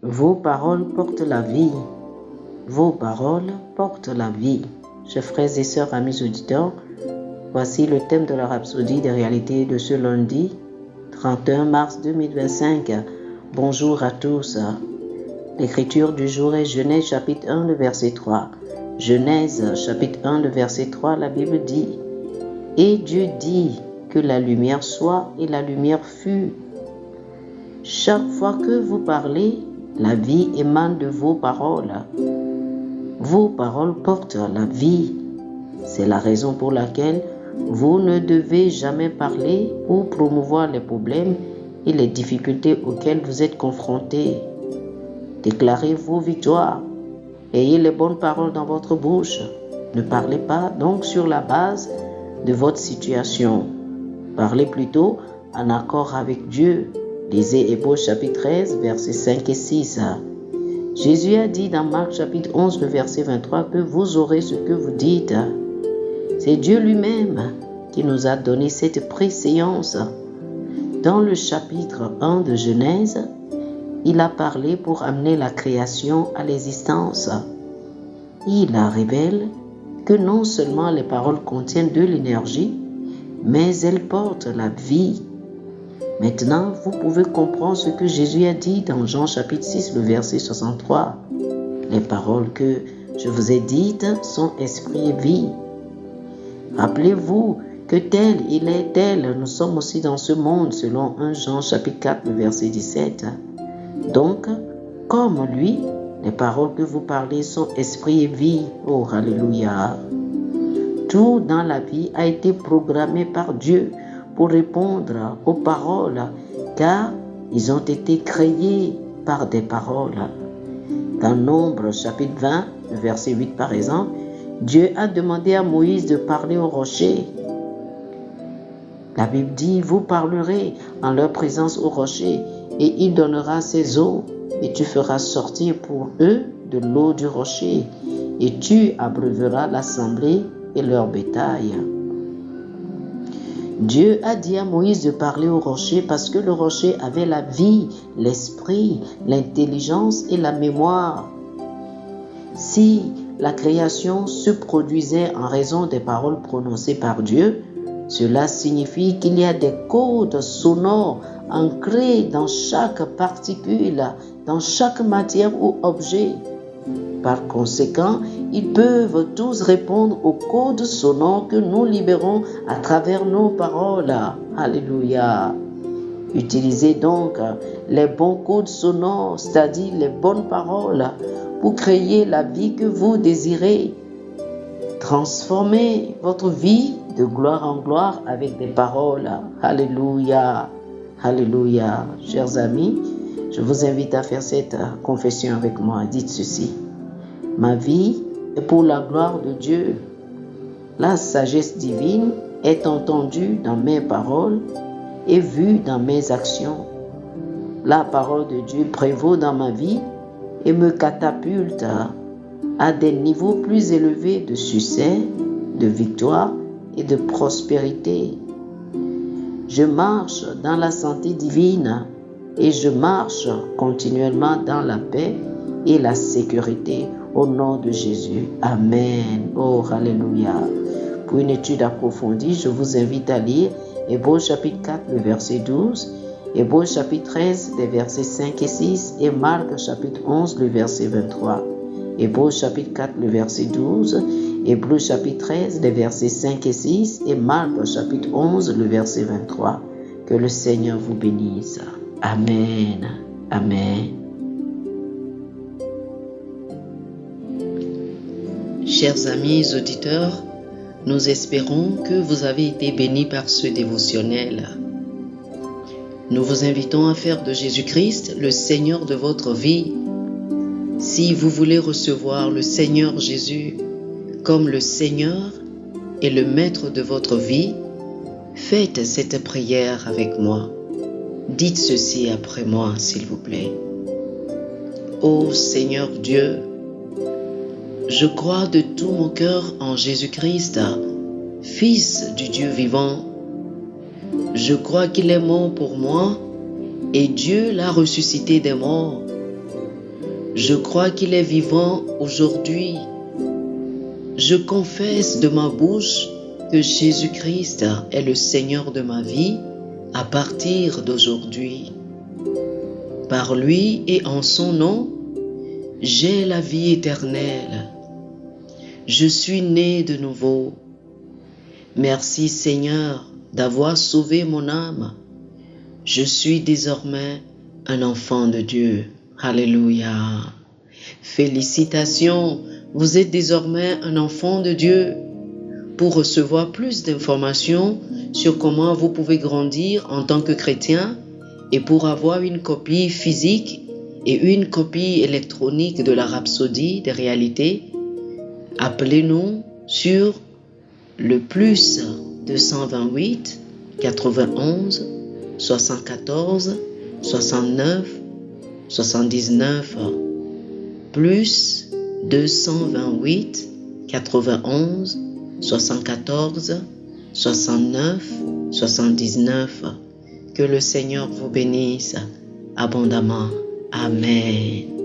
Vos paroles portent la vie. Vos paroles portent la vie. Chers frères et sœurs, amis auditeurs, voici le thème de la Rhapsodie des réalités de ce lundi 31 mars 2025. Bonjour à tous. L'écriture du jour est Genèse chapitre 1, le verset 3. Genèse chapitre 1, le verset 3, la Bible dit « Et Dieu dit que la lumière soit et la lumière fut. » Chaque fois que vous parlez, la vie émane de vos paroles. Vos paroles portent la vie. C'est la raison pour laquelle vous ne devez jamais parler ou promouvoir les problèmes et les difficultés auxquelles vous êtes confrontés. Déclarez vos victoires. Ayez les bonnes paroles dans votre bouche. Ne parlez pas donc sur la base de votre situation. Parlez plutôt en accord avec Dieu. Lisez Hébreux chapitre 13, versets 5 et 6. Jésus a dit dans Marc chapitre 11, le verset 23 que vous aurez ce que vous dites. C'est Dieu lui-même qui nous a donné cette préséance. Dans le chapitre 1 de Genèse, il a parlé pour amener la création à l'existence. Il révèle que non seulement les paroles contiennent de l'énergie, mais elles portent la vie. Maintenant, vous pouvez comprendre ce que Jésus a dit dans Jean chapitre 6, le verset 63. Les paroles que je vous ai dites sont esprit et vie. Rappelez-vous que tel il est tel, nous sommes aussi dans ce monde, selon 1 Jean chapitre 4, le verset 17. Donc, comme lui, les paroles que vous parlez sont esprit et vie. Oh, alléluia. Tout dans la vie a été programmé par Dieu pour répondre aux paroles, car ils ont été créés par des paroles. Dans Nombre chapitre 20, verset 8 par exemple, Dieu a demandé à Moïse de parler au rocher. La Bible dit, vous parlerez en leur présence au rocher, et il donnera ses eaux, et tu feras sortir pour eux de l'eau du rocher, et tu abreuveras l'assemblée et leur bétail. Dieu a dit à Moïse de parler au rocher parce que le rocher avait la vie, l'esprit, l'intelligence et la mémoire. Si la création se produisait en raison des paroles prononcées par Dieu, cela signifie qu'il y a des codes sonores ancrés dans chaque particule, dans chaque matière ou objet. Par conséquent, ils peuvent tous répondre aux codes sonores que nous libérons à travers nos paroles. Alléluia. Utilisez donc les bons codes sonores, c'est-à-dire les bonnes paroles, pour créer la vie que vous désirez. Transformez votre vie de gloire en gloire avec des paroles. Alléluia. Alléluia. Chers amis, je vous invite à faire cette confession avec moi. Dites ceci. Ma vie est pour la gloire de Dieu. La sagesse divine est entendue dans mes paroles et vue dans mes actions. La parole de Dieu prévaut dans ma vie et me catapulte à des niveaux plus élevés de succès, de victoire et de prospérité. Je marche dans la santé divine et je marche continuellement dans la paix et la sécurité. Au nom de Jésus. Amen. Oh, alléluia. Pour une étude approfondie, je vous invite à lire Hébreux chapitre 4, le verset 12, Hébreux chapitre 13, les versets 5 et 6, et Marc chapitre 11, le verset 23. Hébreux chapitre 4, le verset 12, Hébreux chapitre 13, les versets 5 et 6, et Marc chapitre 11, le verset 23. Que le Seigneur vous bénisse. Amen. Amen. Chers amis auditeurs, nous espérons que vous avez été bénis par ce dévotionnel. Nous vous invitons à faire de Jésus-Christ le Seigneur de votre vie. Si vous voulez recevoir le Seigneur Jésus comme le Seigneur et le Maître de votre vie, faites cette prière avec moi. Dites ceci après moi, s'il vous plaît. Ô Seigneur Dieu, je crois de tout mon cœur en Jésus-Christ, Fils du Dieu vivant. Je crois qu'il est mort pour moi et Dieu l'a ressuscité des morts. Je crois qu'il est vivant aujourd'hui. Je confesse de ma bouche que Jésus-Christ est le Seigneur de ma vie à partir d'aujourd'hui. Par lui et en son nom, j'ai la vie éternelle. Je suis né de nouveau. Merci Seigneur d'avoir sauvé mon âme. Je suis désormais un enfant de Dieu. Alléluia. Félicitations, vous êtes désormais un enfant de Dieu. Pour recevoir plus d'informations sur comment vous pouvez grandir en tant que chrétien et pour avoir une copie physique et une copie électronique de la Rhapsodie des réalités, appelez-nous sur le plus 228 91 74 69 79 plus 228 91 74 69 79. Que le Seigneur vous bénisse abondamment. Amen.